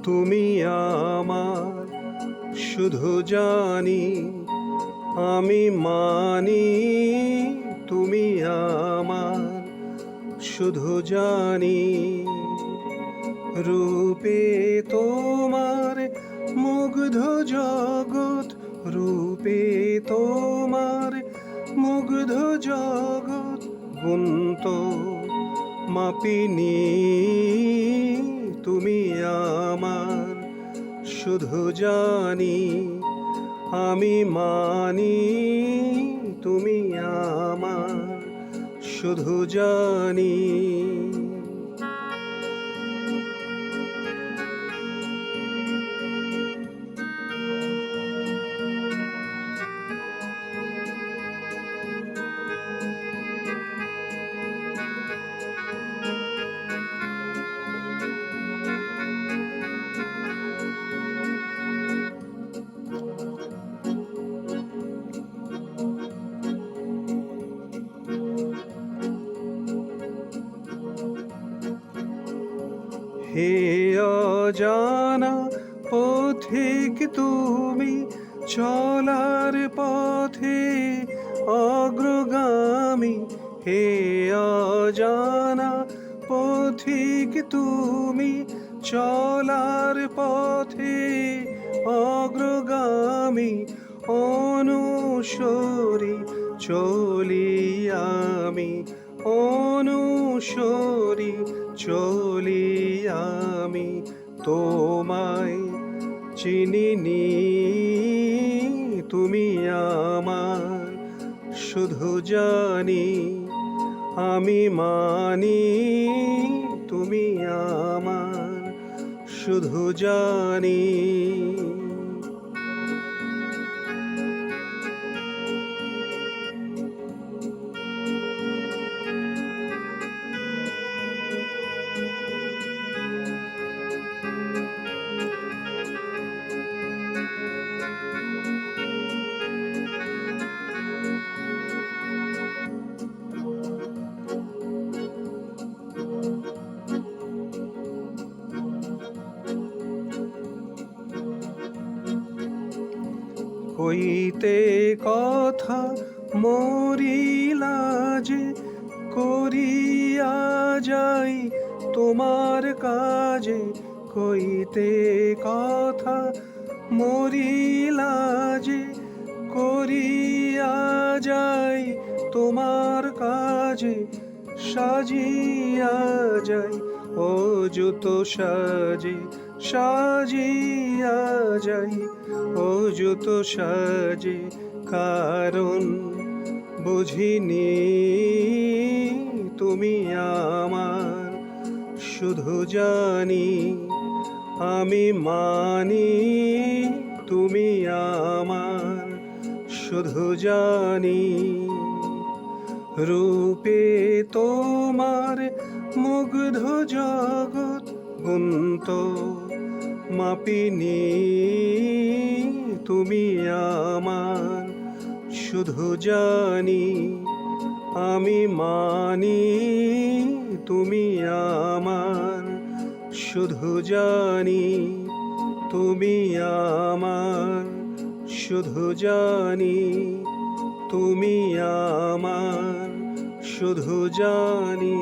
তুমি আমার শুধু জানি, আমি মানি তুমি আমার শুধু জানি। রূপে তোমার মুগ্ধ জগৎ, রূপে তোমার মুগ্ধ জগৎ, গুণত মাপিনি তুমি আমার শুধু জানি, আমি মানি তুমি আমার শুধু জানি। হে অজানা পথিক তুমি, চলার পথে অগ্রগামী। হে অজানা পথিক তুমি, চলার পথে অগ্রগামী। অনুসরি চলি আমি, অনুসরি চলি আমি। তোমায় চিনিনি তুমি আমার শুধু জানি, আমি মানি তুমি আমার শুধু জানি। কইতে কথা মরিলা যে, করিয়া যাই তোমার কাজে। কইতে কথা মরিলা যে, করিয়া যাই তোমার কাজে। সাজিয়া যাই ও জুতো সাজে, সাজিয়া যাই ও জুতো সাজে। কারণ বুঝিনি তুমি আমার শুধু জানি, আমি মানি তুমি আমার শুধু জানি। রূপে তোমার মুগ্ধ জগৎ, গুণত মাপিনি তুমি আমার শুধু জানি, আমি মানি তুমি আমার শুধু জানি, তুমি আমার শুধু জানি, তুমি আমার শুধু জানি।